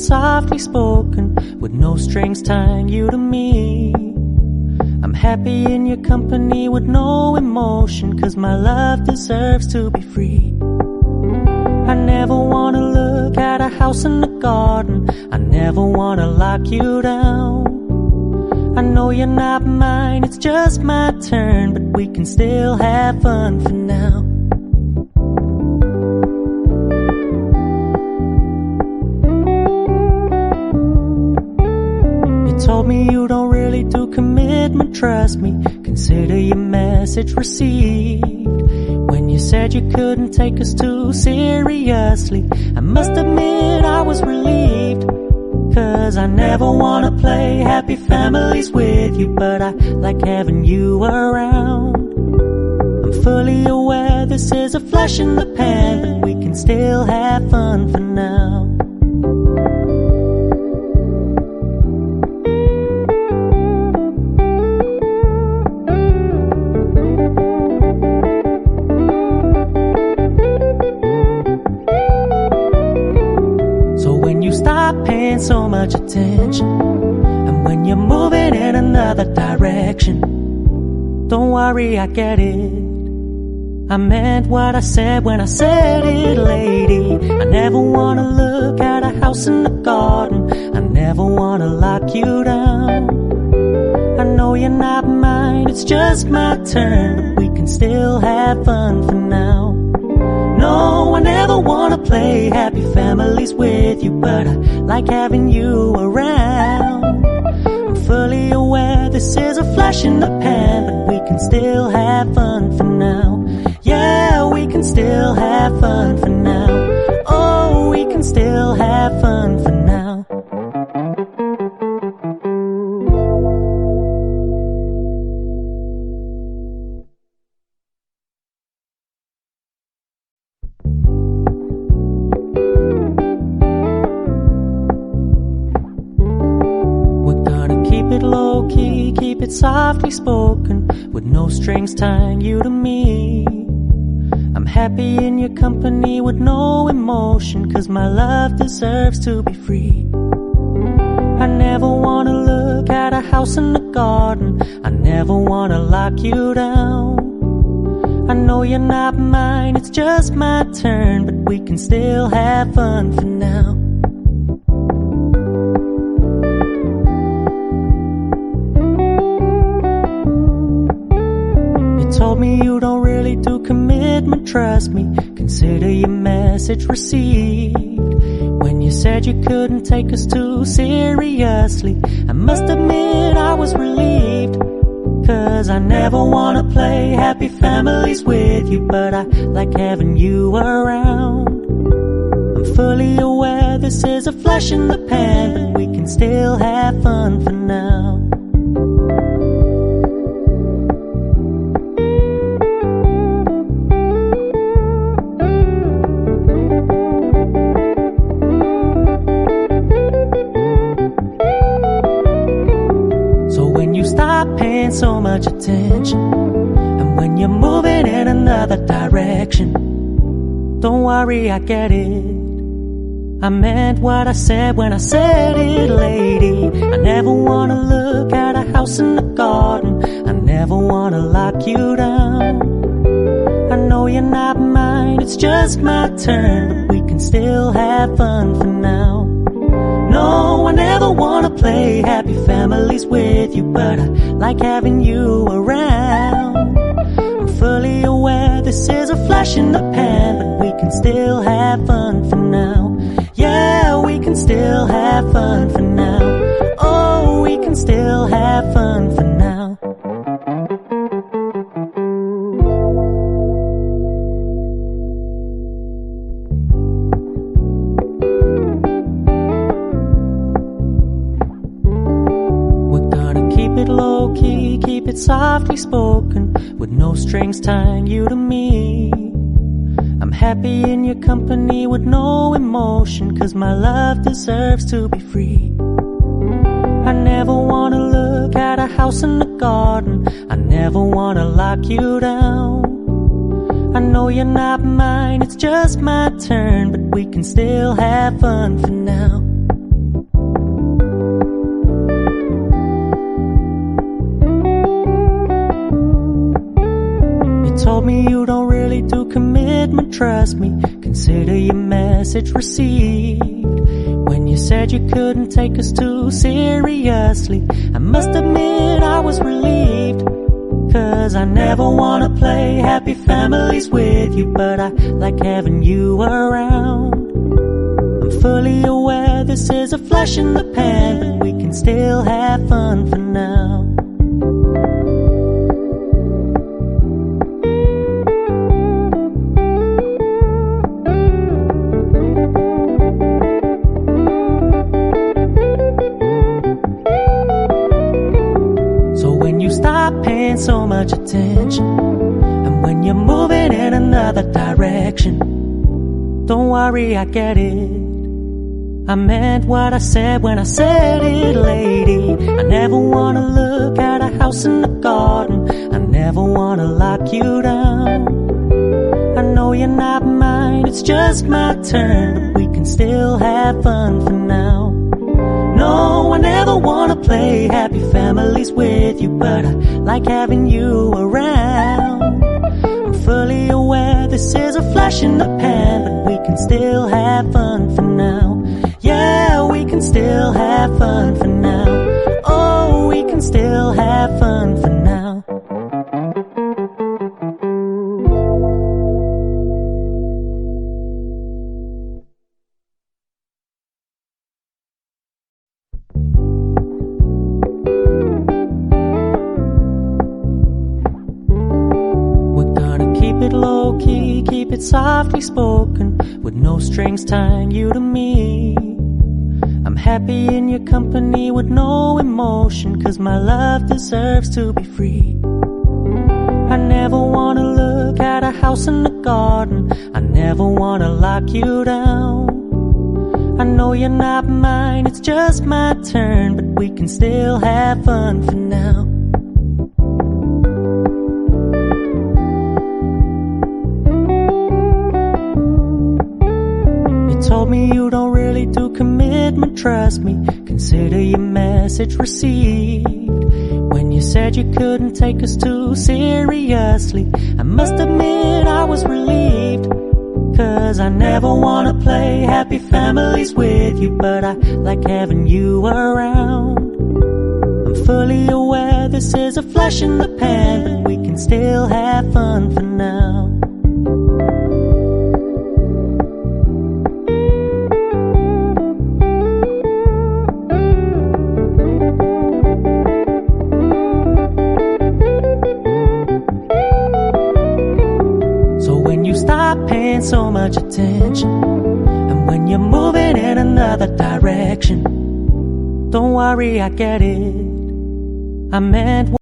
softly spoken, with no strings tying you to me. I'm happy in your company with no emotion, 'cause my love deserves to be free. I never wanna look at a house in the garden, I never wanna lock you down. I know you're not mine, it's just my turn, but we can still have fun for now. You told me you don't really do commitment, trust me, consider your message received. When you said you couldn't take us too seriously, I must admit I was relieved. 'Cause I never wanna play happy families with you, but I like having you around. I'm fully aware this is a flash in the pan, but we can still have fun for now. So much attention, and when you're moving in another direction, don't worry, I get it. I meant what I said when I said it, lady. I never wanna look at a house in the garden, I never wanna lock you down. I know you're not mine, it's just my turn, but we can still have fun for now. No, I never wanna play happy families with you, but I like having you around. I'm fully aware this is a flash in the pan, but we can still have fun for now. Yeah, we can still have fun for now. Oh, we can still have fun for now. Keep it softly spoken, with no strings tying you to me. I'm happy in your company with no emotion, 'cause my love deserves to be free. I never wanna look at a house in the garden, I never wanna lock you down. I know you're not mine, it's just my turn, but we can still have fun for now. Told me you don't really do commitment, trust me, consider your message received. When you said you couldn't take us too seriously, I must admit I was relieved. 'Cause I never wanna play happy families with you, but I like having you around. I'm fully aware this is a flash in the pan, but we can still have fun for now. So much attention, and when you're moving in another direction, don't worry, I get it. I meant what I said when I said it, lady. I never wanna look at a house in the garden, I never wanna lock you down. I know you're not mine, it's just my turn, but we can still have fun for now. No, I never wanna play happy families with you, but I like having you around. I'm fully aware this is a flash in the pan, but we can still have fun for now. Yeah, we can still have fun for now. Oh, we can still have fun for now. Keep it softly spoken, with no strings tying you to me. I'm happy in your company with no emotion, 'cause my love deserves to be free. I never wanna look at a house in the garden, I never wanna lock you down. I know you're not mine, it's just my turn, but we can still have fun for now. told me you don't really do commitment, trust me, consider your message received. When you said you couldn't take us too seriously, I must admit I was relieved. Cause I never wanna play happy families with you, but I like having you around. I'm fully aware this is a flash in the pan, but we can still have fun for now. Stop paying so much attention, and when you're moving in another direction, don't worry, I get it. I meant what I said when I said it, lady. I never wanna look at a house in the garden, I never wanna lock you down. I know you're not mine, it's just my turn, but we can still have fun for now. No, I never wanna play happy families with you, but I like having you around. I'm fully aware this is a flash in the pan, but we can still have fun for now. Yeah, we can still have fun for now. Oh, we can still have fun for now. Low-key, keep it softly spoken, with no strings tying you to me. I'm happy in your company with no emotion, cause my love deserves to be free. I never wanna look at a house in the garden, I never wanna lock you down. I know you're not mine, it's just my turn, but we can still have fun for now. Told me you don't really do commitment, trust me, consider your message received. When you said you couldn't take us too seriously, I must admit I was relieved. Cause I never wanna play happy families with you, but I like having you around. I'm fully aware this is a flash in the pan, but we can still have fun for now. Stop paying so much attention, and when you're moving in another direction, don't worry, I get it. I meant